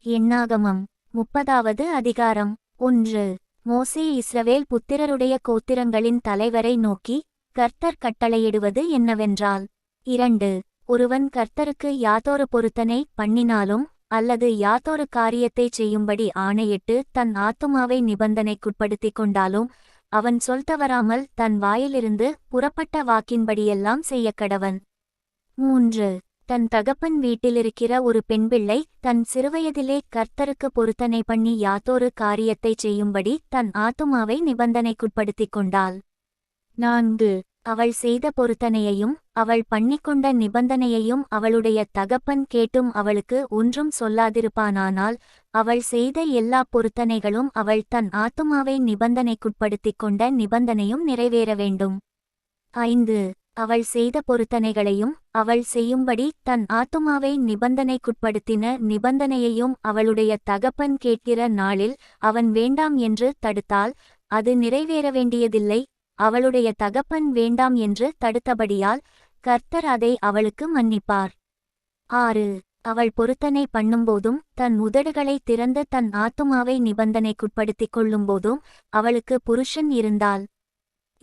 எண்ணாகமம் 30வது அதிகாரம். 1. மோசே இஸ்ரவேல் புத்திரருடைய கோத்திரங்களின் தலைவரை நோக்கி, கர்த்தர் கட்டளையிடுவது என்னவென்றால். 2. ஒருவன் கர்த்தருக்கு யாதொரு பொருத்தனை பண்ணினாலும் அல்லது யாதொரு காரியத்தைச் செய்யும்படி ஆணையிட்டு தன் ஆத்துமாவை நிபந்தனைக்குட்படுத்திக் கொண்டாலும் அவன் சொல்தவறாமல் தன் வாயிலிருந்து புறப்பட்ட வாக்கின்படியெல்லாம் செய்யக்கடவன். 3. தன் தகப்பன் வீட்டிலிருக்கிற ஒரு பெண்பிள்ளை தன் சிறுவயதிலே கர்த்தருக்கு பொருத்தனை பண்ணி யாதொரு காரியத்தைச் செய்யும்படி தன் ஆத்துமாவை நிபந்தனைக்குட்படுத்திக் கொண்டாள். 4. அவள் செய்த பொருத்தனையையும் அவள் பண்ணிக்கொண்ட நிபந்தனையையும் அவளுடைய தகப்பன் கேட்டும் அவளுக்கு ஒன்றும் சொல்லாதிருப்பானானால் அவள் செய்த எல்லா பொருத்தனைகளும் அவள் தன் ஆத்துமாவை நிபந்தனைக்குட்படுத்திக் கொண்ட நிபந்தனையும் நிறைவேற வேண்டும். 5. அவள் செய்த பொருத்தனைகளையும் அவள் செய்யும்படி தன் ஆத்துமாவை நிபந்தனைக்குட்படுத்தின நிபந்தனையையும் அவளுடைய தகப்பன் கேட்கிற நாளில் அவன் வேண்டாம் என்று தடுத்தால் அது நிறைவேற வேண்டியதில்லை. அவளுடைய தகப்பன் வேண்டாம் என்று தடுத்தபடியால் கர்த்தர் அதை அவளுக்கு மன்னிப்பார். 6. அவள் பொருத்தனை பண்ணும்போதும் தன் உதடுகளை திறந்து தன் ஆத்துமாவை நிபந்தனைக்குட்படுத்திக் கொள்ளும்போதும் அவளுக்கு புருஷன் இருந்தால்.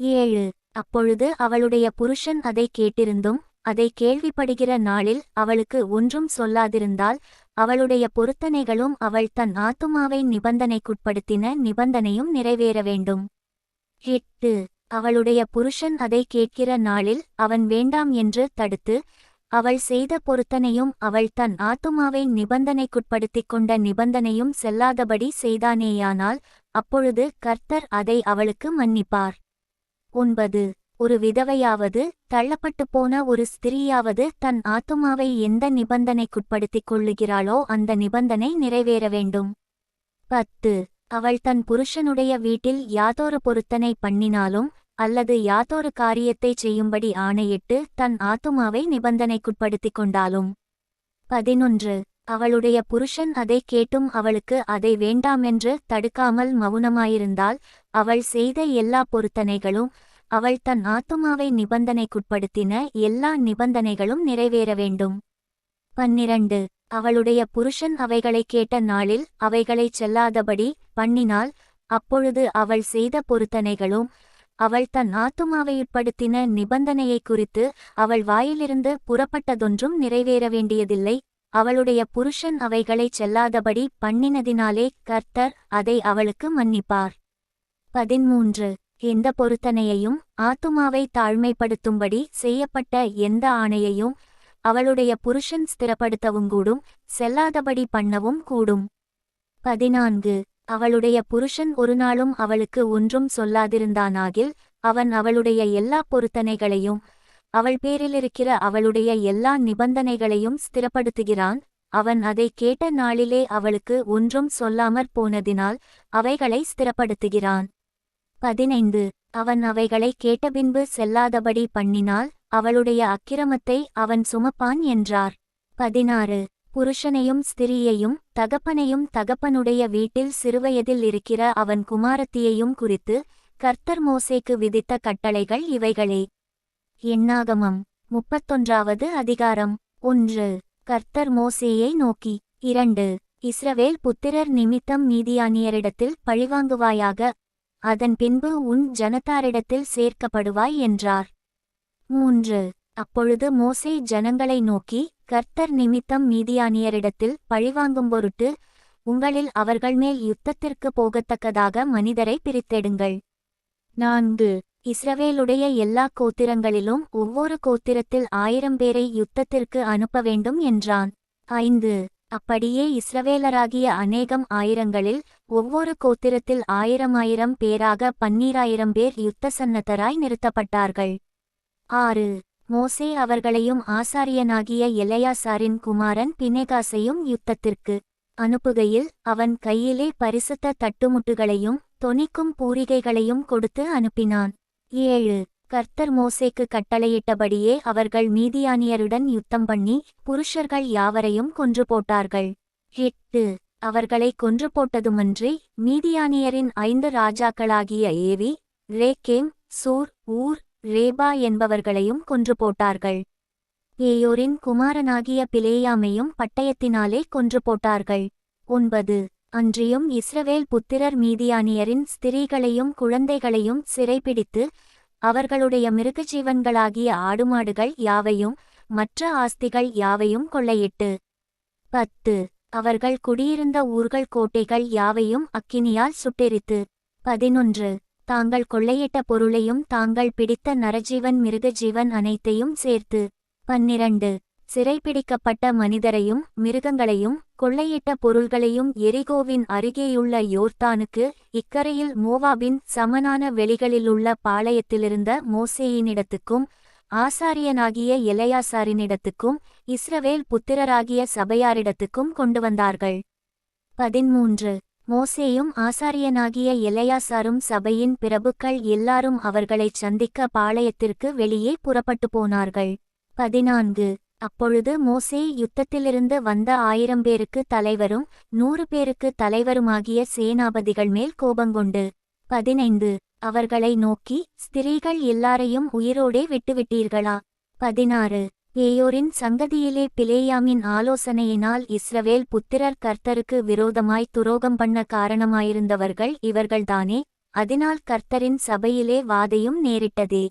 7. அப்பொழுது அவளுடைய புருஷன் அதை கேட்டிருந்தும் அதை கேள்விப்படுகிற நாளில் அவளுக்கு ஒன்றும் சொல்லாதிருந்தால் அவளுடைய பொருத்தனைகளும் அவள் தன் ஆத்துமாவை நிபந்தனைக்குட்படுத்தின நிபந்தனையும் நிறைவேற வேண்டும். 8. அவளுடைய புருஷன் அதை கேட்கிற நாளில் அவன் வேண்டாம் என்று தடுத்து அவள் செய்த பொருத்தனையும் அவள் தன் ஆத்துமாவை நிபந்தனைக்குட்படுத்திக் கொண்ட நிபந்தனையும் செல்லாதபடி செய்தானேயானால் அப்பொழுது கர்த்தர் அதை அவளுக்கு மன்னிப்பார். 9. ஒரு விதவையாவது தள்ளப்பட்டு போன ஒரு ஸ்திரீயாவது தன் ஆத்துமாவை எந்த நிபந்தனைக்குட்படுத்திக் கொள்ளுகிறாளோ அந்த நிபந்தனை நிறைவேற வேண்டும். 10. அவள் தன் புருஷனுடைய வீட்டில் யாதொரு பொருத்தனை பண்ணினாலும் அல்லது யாதொரு காரியத்தைச் செய்யும்படி ஆணையிட்டு தன் ஆத்துமாவை நிபந்தனைக்குட்படுத்திக் கொண்டாலும். 11. அவளுடைய புருஷன் அதை கேட்டும் அவளுக்கு அதை வேண்டாமென்று தடுக்காமல் மவுனமாயிருந்தால் அவள் செய்த எல்லா பொருத்தனைகளும் அவள் தன் ஆத்துமாவை நிபந்தனைக்குட்படுத்தின எல்லா நிபந்தனைகளும் நிறைவேற வேண்டும். 12. அவளுடைய புருஷன் அவைகளை கேட்ட நாளில் அவைகளைச் செல்லாதபடி பண்ணினால் அப்பொழுது அவள் செய்த பொருத்தனைகளும் அவள் தன் ஆத்துமாவையுட்படுத்தின நிபந்தனையை குறித்து அவள் வாயிலிருந்து புறப்பட்டதொன்றும் நிறைவேற வேண்டியதில்லை. அவளுடைய புருஷன் அவைகளைச் செல்லாதபடி பண்ணினதினாலே கர்த்தர் அதை அவளுக்கு மன்னிப்பார். 13. எந்த பொருத்தனையையும் ஆத்துமாவை தாழ்மைப்படுத்தும்படி செய்யப்பட்ட எந்த ஆணையையும் அவளுடைய புருஷன் ஸ்திரப்படுத்தவுங்கூடும் செல்லாதபடி பண்ணவும் கூடும். 14. அவளுடைய புருஷன் ஒருநாளும் அவளுக்கு ஒன்றும் சொல்லாதிருந்தானாகில் அவன் அவளுடைய எல்லா பொருத்தனைகளையும் அவள் பேரிலிருக்கிற அவளுடைய எல்லா நிபந்தனைகளையும் ஸ்திரப்படுத்துகிறான். அவன் அதை கேட்ட நாளிலே அவளுக்கு ஒன்றும் சொல்லாமற் போனதினால் அவைகளை ஸ்திரப்படுத்துகிறான். 15. அவன் அவைகளை கேட்டபின்பு செல்லாதபடி பண்ணினால் அவளுடைய அக்கிரமத்தை அவன் சுமப்பான் என்றார். 16. புருஷனையும் ஸ்திரீயையும் தகப்பனையும் தகப்பனுடைய வீட்டில் சிறுவயதில் இருக்கிற அவன் குமாரத்தியையும் குறித்து கர்த்தர் மோசேக்கு விதித்த கட்டளைகள் இவைகளே. எண்ணாகமம் 31வது அதிகாரம். 1. கர்த்தர் மோசேயை நோக்கி. 2. இஸ்ரவேல் புத்திரர் நிமித்தம் மீதியானியரிடத்தில் பழிவாங்குவாயாக, அதன் பின்பு உன் ஜனத்தாரிடத்தில் சேர்க்கப்படுவாய் என்றார். 3. அப்பொழுது மோசே ஜனங்களை நோக்கி, கர்த்தர் நிமித்தம் மீதியானியரிடத்தில் பழிவாங்கும் பொருட்டு உங்களில் அவர்கள் மேல் யுத்தத்திற்கு போகத்தக்கதாக மனிதரை பிரித்தெடுங்கள். 4. இஸ்ரவேலுடைய எல்லா கோத்திரங்களிலும் ஒவ்வொரு கோத்திரத்தில் 1000 பேரை யுத்தத்திற்கு அனுப்ப வேண்டும் என்றான். 5. அப்படியே இஸ்ரவேலராகிய அநேகம் ஆயிரங்களில் ஒவ்வொரு கோத்திரத்தில் 1000 பேராக 12000 பேர் யுத்தசன்னத்தராய் நிறுத்தப்பட்டார்கள். 6. மோசே அவர்களையும் ஆசாரியனாகிய எலெயாசாரின் குமாரன் பினெகாசையும் யுத்தத்திற்கு அனுப்புகையில் அவன் கையிலே பரிசுத்த தட்டுமுட்டுகளையும் தொனிக்கும் பூரிகைகளையும் கொடுத்து அனுப்பினான். 7. கர்த்தர் மோசேக்கு கட்டளையிட்டபடியே அவர்கள் மீதியானியருடன் யுத்தம் பண்ணி புருஷர்கள் யாவரையும் கொன்று போட்டார்கள். 8. அவர்களை கொன்று போட்டதுமன்றி மீதியானியரின் 5 ராஜாக்களாகிய ஏவி, ரேக்கேம், சூர், ஊர், ரேபா என்பவர்களையும் கொன்று போட்டார்கள். பேயோரின் குமாரனாகிய பிலேயாமையும் பட்டயத்தினாலே கொன்று போட்டார்கள். 9. அன்றியும் இஸ்ரவேல் புத்திரர் மீதியானியரின் ஸ்திரீகளையும் குழந்தைகளையும் சிறைபிடித்து அவர்களுடைய மிருகஜீவன்களாகிய ஆடுமாடுகள் யாவையும் மற்ற ஆஸ்திகள் யாவையும் கொள்ளையிட்டு 10. அவர்கள் குடியிருந்த ஊர்கள் கோட்டைகள் யாவையும் அக்கினியால் சுட்டெரித்து 11. தாங்கள் கொள்ளையிட்ட பொருளையும் தாங்கள் பிடித்த நரஜீவன் மிருகஜீவன் அனைத்தையும் சேர்த்து 12. சிறைப்பிடிக்கப்பட்ட மனிதரையும் மிருகங்களையும் கொள்ளையிட்ட பொருள்களையும் எரிகோவின் அருகேயுள்ள யோர்தானுக்கு இக்கரையில் மோவாபின் சமனான வெளிகளிலுள்ள பாளையத்திலிருந்த மோசேயினிடத்துக்கும் ஆசாரியனாகிய எலெயாசாரினிடத்துக்கும் இஸ்ரவேல் புத்திரராகிய சபையாரிடத்துக்கும் கொண்டு வந்தார்கள். 13. மோசேயும் ஆசாரியனாகிய எலெயாசாரும் சபையின் பிரபுக்கள் எல்லாரும் அவர்களைச் சந்திக்க பாளையத்திற்கு வெளியே புறப்பட்டு போனார்கள். 14. அப்பொழுது மோசே யுத்தத்திலிருந்து வந்த 1000 பேருக்கு தலைவரும் 100 பேருக்கு தலைவருமாகிய சேனாபதிகள் மேல் கோபங்கொண்டு 15. அவர்களை நோக்கி, ஸ்திரீகள் எல்லாரையும் உயிரோடே விட்டுவிட்டீர்களா? 16. பேயோரின் சங்கதியிலே பிலேயாமின் ஆலோசனையினால் இஸ்ரவேல் புத்திரர் கர்த்தருக்கு விரோதமாய் துரோகம் பண்ண காரணமாயிருந்தவர்கள் இவர்கள்தானே, அதனால் கர்த்தரின் சபையிலே வாதையும் நேரிட்டதே.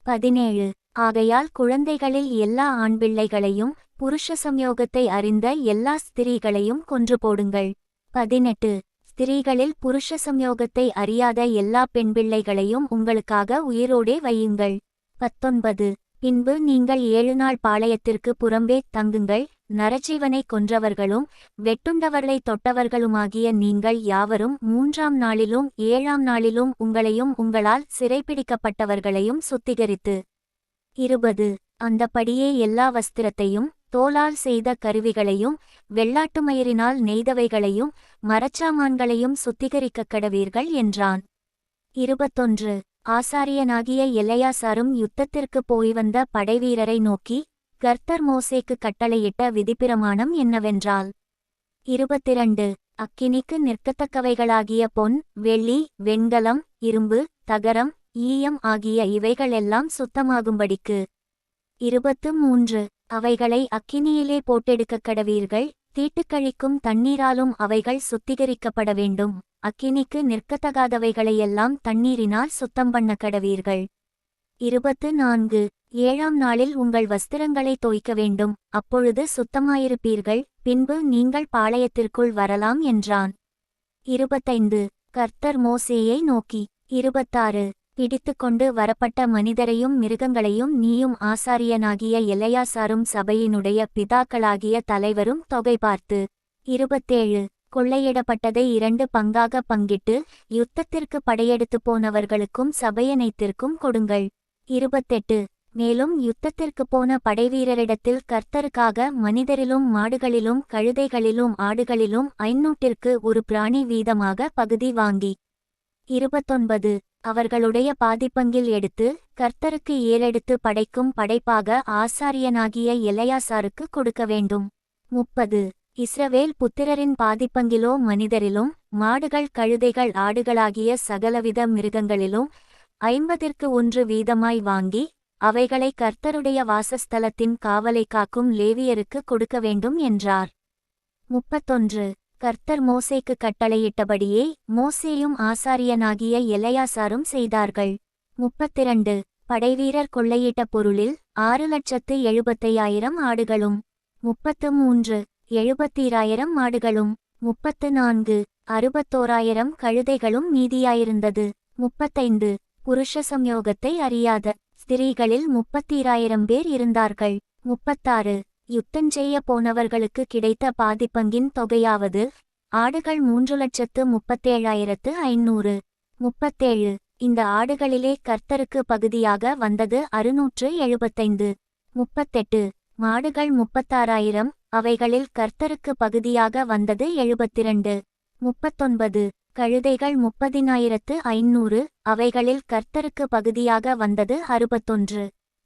17. ஆகையால் குழந்தைகளில் எல்லா ஆண்பிள்ளைகளையும் புருஷ சம்யோகத்தை அறிந்த எல்லா ஸ்திரீகளையும் கொன்று போடுங்கள். 18. ஸ்திரீகளில் புருஷ சம்யோகத்தை அறியாத எல்லா பெண்பிள்ளைகளையும் உங்களுக்காக உயிரோடே வையுங்கள். 19. பின்பு நீங்கள் 7 நாள் பாளையத்திற்கு புறம்பே தங்குங்கள். நரஜீவனை கொன்றவர்களும் வெட்டுண்டவர்களை தொட்டவர்களுமாகிய நீங்கள் யாவரும் 3ஆம் நாளிலும் 7ஆம் நாளிலும் உங்களையும் உங்களால் சிறைப்பிடிக்கப்பட்டவர்களையும் சுத்திகரித்து 20. அந்தப்படியே எல்லா வஸ்திரத்தையும் தோலால் செய்த கருவிகளையும் வெள்ளாட்டுமயிரினால் நெய்தவைகளையும் மரச்சாமான்களையும் சுத்திகரிக்கக் கடவீர்கள் என்றான். 21. ஆசாரியனாகிய எலெயாசாரும் யுத்தத்திற்கு போய் வந்த படைவீரரை நோக்கி, கர்த்தர் மோசேக்கு கட்டளையிட்ட விதிப்பிரமாணம் என்னவென்றால் 22. அக்கினிக்கு நிற்கத்தக்கவைகளாகிய பொன், வெள்ளி, வெண்கலம், இரும்பு, தகரம், ஈயம் ஆகிய இவைகளெல்லாம் சுத்தமாகும்படிக்கு 23. அவைகளை அக்கினியிலே போட்டெடுக்கக் கடவீர்கள். தீட்டுக்கழிக்கும் தண்ணீராலும் அவைகள் சுத்திகரிக்கப்பட வேண்டும். அக்கினிக்கு நிற்கத்தகாதவைகளையெல்லாம் தண்ணீரினால் சுத்தம் பண்ண கடவீர்கள். 24. 7ஆம் நாளில் உங்கள் வஸ்திரங்களை தோய்க்க வேண்டும், அப்பொழுது சுத்தமாயிருப்பீர்கள், பின்பு நீங்கள் பாளையத்திற்குள் வரலாம் என்றான். 25. கர்த்தர் மோசேயை நோக்கி 26. பிடித்துக்கொண்டு வரப்பட்ட மனிதரையும் மிருகங்களையும் நீயும் ஆசாரியனாகிய எலெயாசாரும் சபையினுடைய பிதாக்களாகிய தலைவரும் தொகை பார்த்து 27. கொள்ளையிடப்பட்டதை 2 பங்காக பங்கிட்டு யுத்தத்திற்கு படையெடுத்து போனவர்களுக்கும் சபையனைத்திற்கும் கொடுங்கள். 28. மேலும் யுத்தத்திற்கு போன படைவீரரிடத்தில் கர்த்தருக்காக மனிதரிலும் மாடுகளிலும் கழுதைகளிலும் ஆடுகளிலும் 500ற்கு ஒரு பிராணி வீதமாக பகுதி வாங்கி 29. அவர்களுடைய பாதிப்பங்கில் எடுத்து கர்த்தருக்கு ஏறெடுத்து படைக்கும் படைப்பாக ஆசாரியனாகிய எலெயாசாருக்கு கொடுக்க வேண்டும். 30. இஸ்ரவேல் புத்திரரின் பாதிப்பங்கிலோ மனிதரிலும் மாடுகள் கழுதைகள் ஆடுகளாகிய சகலவித மிருகங்களிலும் 50ற்கு 1 வீதமாய் வாங்கி அவைகளை கர்த்தருடைய வாசஸ்தலத்தின் காவலை காக்கும் லேவியருக்கு கொடுக்க வேண்டும் என்றார். 31. கர்த்தர் மோசேக்கு கட்டளையிட்டபடியே மோசேயும் ஆசாரியனாகிய எலெயாசாரும் செய்தார்கள். 32. படைவீரர் கொள்ளையிட்ட பொருளில் 6,75,000 ஆடுகளும் 33. 72,000 மாடுகளும் 34. 61,000 கழுதைகளும் மீதியாயிருந்தது. 35. புருஷ சம்யோகத்தை அறியாத ஸ்திரீகளில் 32,000 பேர் இருந்தார்கள். 36. யுத்தஞ்செய்ய போனவர்களுக்கு கிடைத்த பாதிப்பங்கின் தொகையாவது ஆடுகள் 3,37,500. 37. இந்த ஆடுகளிலே கர்த்தருக்கு பகுதியாக வந்தது 675. 38. மாடுகள் 36,000, அவைகளில் கர்த்தருக்கு பகுதியாக வந்தது 72. 39. கழுதைகள் 30,500, அவைகளில் கர்த்தருக்கு பகுதியாக வந்தது 61.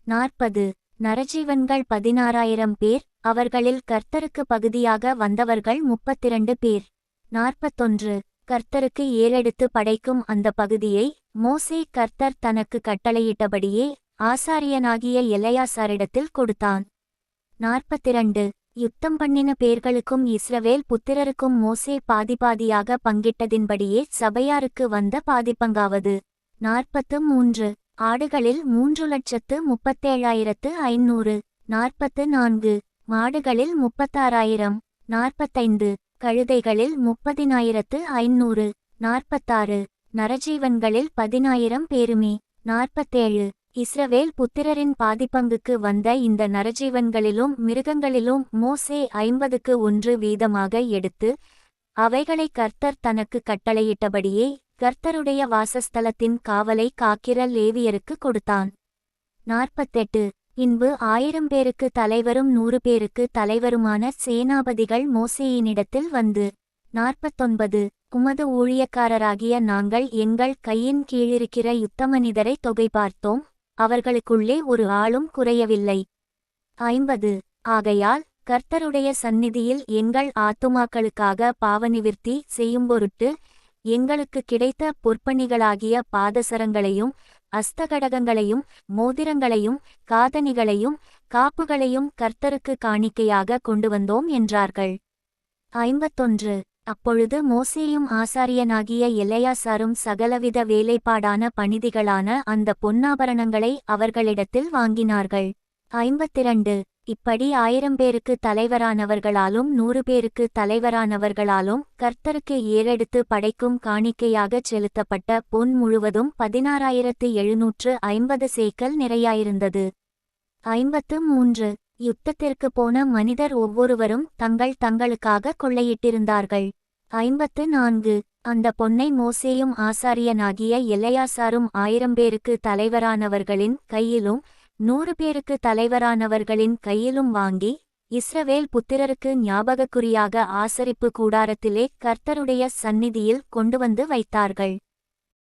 40. நரஜீவன்கள் 16,000 பேர், அவர்களில் கர்த்தருக்கு பகுதியாக வந்தவர்கள் 32 பேர். 41. கர்த்தருக்கு ஏறெடுத்து படைக்கும் அந்த பகுதியை மோசே கர்த்தர் தனக்கு கட்டளையிட்டபடியே ஆசாரியனாகிய எலெயாசாரிடத்தில் கொடுத்தான். 42. யுத்தம் பண்ணின பேர்களுக்கும் இஸ்ரவேல் புத்திரருக்கும் மோசே பாதியாக பங்கிட்டதின்படியே சபையாருக்கு வந்த பாதிப்பங்காவது 43. ஆடுகளில் 3,37,500. 44. மாடுகளில் 36,000. 45. கழுதைகளில் 30,500. 46. நரஜீவன்களில் 10,000 பேருமே. 47. இஸ்ரவேல் புத்திரரின் பாதிப்பங்குக்கு வந்த இந்த நரஜீவன்களிலும் மிருகங்களிலும் மோசே 50க்கு 1 வீதமாக எடுத்து அவைகளை கர்த்தர் தனக்கு கட்டளையிட்டபடியே கர்த்தருடைய வாசஸ்தலத்தின் காவலை காக்கிற லேவியருக்கு கொடுத்தான். 48. பின்பு 1000 பேருக்கு தலைவரும் 100 பேருக்கு தலைவருமான சேனாபதிகள் மோசேயினிடத்தில் வந்து 49. உமது ஊழியக்காரராகிய நாங்கள் எங்கள் கையின் கீழிருக்கிற யுத்தமனிதரை தொகை பார்த்தோம், அவர்களுக்குள்ளே ஒரு ஆளும் குறையவில்லை. 50. ஆகையால் கர்த்தருடைய சந்நிதியில் எங்கள் ஆத்துமாக்களுக்காக பாவநிவிர்த்தி செய்யும்பொருட்டு எங்களுக்கு கிடைத்த பொற்பணிகளாகிய பாதசரங்களையும் அஸ்தகடகங்களையும் மோதிரங்களையும் காதணிகளையும் காப்புகளையும் கர்த்தருக்கு காணிக்கையாக கொண்டு வந்தோம் என்றார்கள். 51. அப்பொழுது மோசேயும் ஆசாரியனாகிய எலெயாசாரும் சகலவித வேலைப்பாடான பணிதிகளான அந்த பொன்னாபரணங்களை அவர்களிடத்தில் வாங்கினார்கள். 52. இப்படி 1000 பேருக்கு தலைவரானவர்களாலும் 100 பேருக்கு தலைவரானவர்களாலும் கர்த்தருக்கு ஏறெடுத்து படைக்கும் காணிக்கையாகச் செலுத்தப்பட்ட பொன் முழுவதும் 16,750 சேக்கல் நிறையாயிருந்தது. 53. யுத்தத்திற்கு போன மனிதர் ஒவ்வொருவரும் தங்களுக்காக கொள்ளையிட்டிருந்தார்கள். 54. அந்த பொன்னை மோசேயும் ஆசாரியனாகிய எலெயாசாரும் 1000 பேருக்கு தலைவரானவர்களின் கையிலும் 100 பேருக்கு தலைவரானவர்களின் கையிலும் வாங்கி இஸ்ரவேல் புத்திரருக்கு ஞாபகக்குறியாக ஆசரிப்பு கூடாரத்திலே கர்த்தருடைய சந்நிதியில் கொண்டுவந்து வைத்தார்கள்.